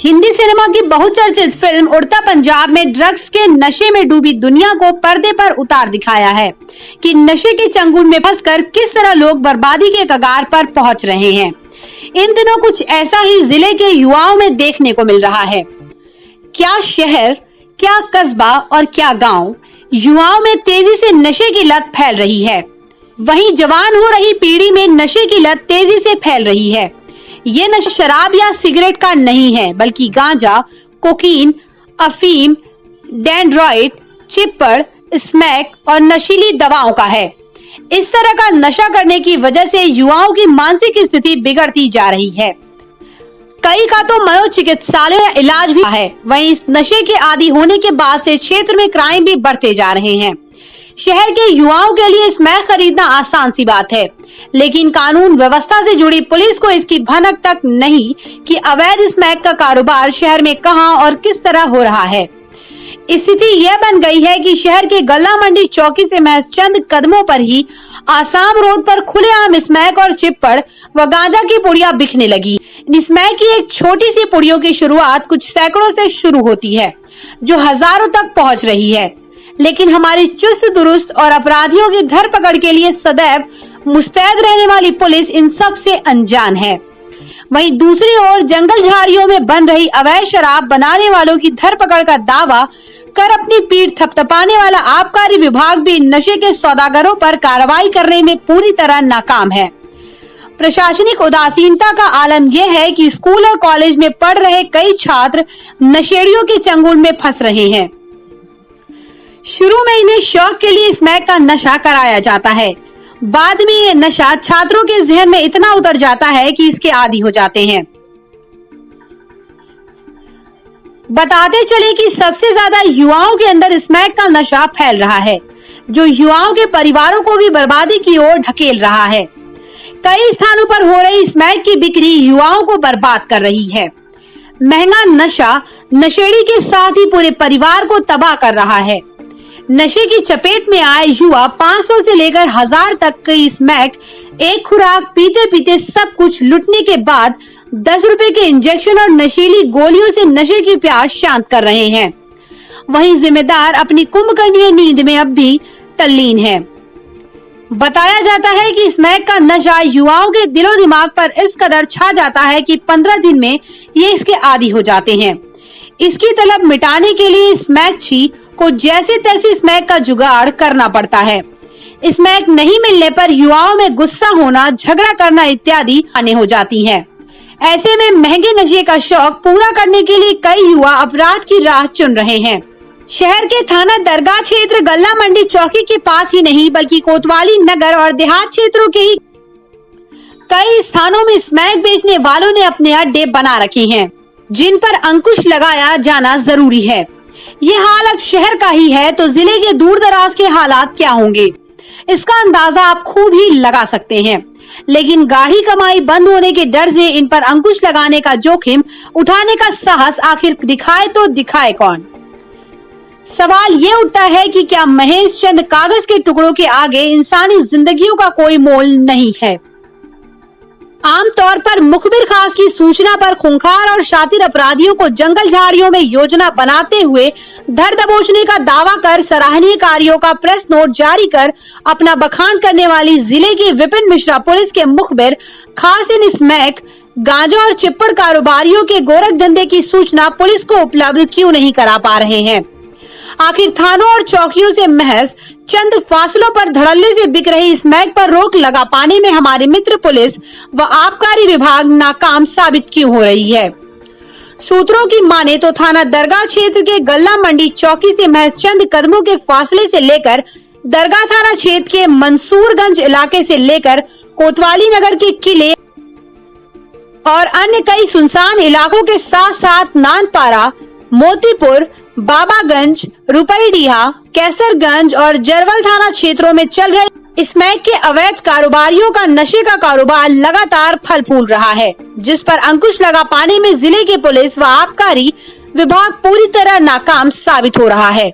Hindi cinema की बहुचर्चित film उड़ता पंजाब में ड्रग्स के नशे में डूबी दुनिया को पर्दे पर उतार दिखाया है कि नशे के चंगुल में फंसकर किस तरह लोग बर्बादी के कगार पर पहुंच रहे हैं। इन दिनों कुछ ऐसा ही जिले के युवाओं में देखने को मिल रहा है। क्या शहर, क्या कस्बा और क्या गांव, युवाओं में तेजी से नशे की लत फैल रही है। वहीं जवान हो रही पीढ़ी में नशे की लत तेजी से फैल रही है। ये नशा शराब या सिगरेट का नहीं है, बल्कि गांजा, कोकीन, अफीम, डेंड्रॉइड, चिप्पड़, स्मैक और नशीली दवाओं का है। इस तरह का नशा करने की वजह से युवाओं की मानसिक स्थिति बिगड़ती जा रही है। कई का तो मनोचिकित्सालय इलाज भी है। वहीं इस नशे के आदी होने के बाद से क्षेत्र में क्राइम भी बढ़ते जा रहे हैं। शहर के युवाओं के लिए स्मैक खरीदना आसान सी बात है, लेकिन कानून व्यवस्था से जुड़ी पुलिस को इसकी भनक तक नहीं कि अवैध स्मैक का कारोबार शहर में कहां और किस तरह हो रहा है। स्थिति यह बन गई है कि शहर के गल्ला मंडी चौकी से महज चंद कदमों पर ही आसाम रोड पर खुलेआम स्मैक और चिप्पड़ व गांजा की पुड़िया बिकने लगी। स्मैक की एक छोटी सी पुड़ियों की शुरुआत कुछ सैकड़ों से शुरू होती है, जो हजारों तक पहुंच रही है। लेकिन हमारी चुस्त दुरुस्त और अपराधियों की धरपकड़ के लिए सदैव मुस्तैद रहने वाली पुलिस इन सब से अनजान है। वहीं दूसरी ओर जंगल झाड़ियों में बन रही अवैध शराब बनाने वालों की धरपकड़ का दावा कर अपनी पीठ थपथपाने वाला आबकारी विभाग भी नशे के सौदागरों पर कार्रवाई करने में पूरी तरह नाकाम है। प्रशासनिक उदासीनता का आलम यह है कि स्कूल और कॉलेज में पढ़ रहे कई छात्र नशेड़ियों के चंगुल में फंस रहे हैं। शुरू में इन्हें शौक के लिए स्मैक का नशा कराया जाता है। बाद में ये नशा छात्रों के जहन में इतना उतर जाता है कि इसके आदी हो जाते हैं। बताते चले कि सबसे ज्यादा युवाओं के अंदर स्मैक का नशा फैल रहा है, जो युवाओं के परिवारों को भी बर्बादी की ओर ढकेल रहा है। कई स्थानों पर हो रही स्मैक की बिक्री युवाओं को बर्बाद कर रही है। महंगा नशा नशेड़ी के साथ ही पूरे परिवार को तबाह कर रहा है। नशे की चपेट में आए युवा 500 से लेकर 1000 तक की स्मैक एक खुराक पीते पीते सब कुछ लुटने के बाद 10 रुपए के इंजेक्शन और नशीली गोलियों से नशे की प्यास शांत कर रहे हैं। वहीं जिम्मेदार अपनी कुंभकर्णीय नींद में अब भी तल्लीन है। बताया जाता है कि स्मैक का नशा युवाओं के दिलो दिमाग पर इस कदर छा जाता है कि 15 दिन में ये इसके आदी हो जाते हैं। इसकी तलब मिटाने के लिए स्मैक को जैसे तैसे स्मैक का जुगाड़ करना पड़ता है। स्मैक नहीं मिलने पर युवाओं में गुस्सा होना, झगड़ा करना इत्यादि आने हो जाती हैं। ऐसे में महंगे नशे का शौक पूरा करने के लिए कई युवा अपराध की राह चुन रहे हैं। शहर के थाना दरगाह क्षेत्र गल्ला मंडी चौकी के पास ही नहीं, बल्कि कोतवाली नगर और देहात क्षेत्रों के ही कई स्थानों में स्मैक बेचने वालों ने अपने अड्डे बना रखे हैं, जिन पर अंकुश लगाया जाना जरूरी है। ये हाल अब शहर का ही है तो जिले के दूर दराज के हालात क्या होंगे, इसका अंदाजा आप खूब ही लगा सकते हैं। लेकिन गाढ़ी कमाई बंद होने के डर से इन पर अंकुश लगाने का जोखिम उठाने का साहस आखिर दिखाए तो दिखाए कौन। सवाल ये उठता है कि क्या महेश चंद कागज के टुकड़ों के आगे इंसानी जिंदगियों का कोई मोल नहीं है। आमतौर पर मुखबिर खास की सूचना पर खूंखार और शातिर अपराधियों को जंगल झाड़ियों में योजना बनाते हुए धर दबोचने का दावा कर सराहनीय कार्यों का प्रेस नोट जारी कर अपना बखान करने वाली जिले की विपिन मिश्रा पुलिस के मुखबिर खास इन स्मैक, गांजा और चिप्पड़ कारोबारियों के गोरख धंधे की सूचना पुलिस को उपलब्ध क्यों नहीं करा पा रहे हैं। आखिर थानों और चौकियों से महज चंद फासलों पर धड़ल्ले से बिक रही स्मैक पर रोक लगा पाने में हमारे मित्र पुलिस व आबकारी विभाग नाकाम साबित क्यों हो रही है। सूत्रों की माने तो थाना दरगाह क्षेत्र के गल्ला मंडी चौकी से महज चंद कदमों के फासले से लेकर दरगाह थाना क्षेत्र के मंसूरगंज इलाके से लेकर कोतवाली नगर के किले और अन्य कई सुनसान इलाकों के साथ साथ नानपारा, मोतीपुर, बाबागंज, रुपईडीहा, कैसरगंज और जरवल थाना क्षेत्रों में चल रहे स्मैक के अवैध कारोबारियों का नशे का कारोबार लगातार फल फूल रहा है, जिस पर अंकुश लगा पाने में जिले के पुलिस व आबकारी विभाग पूरी तरह नाकाम साबित हो रहा है।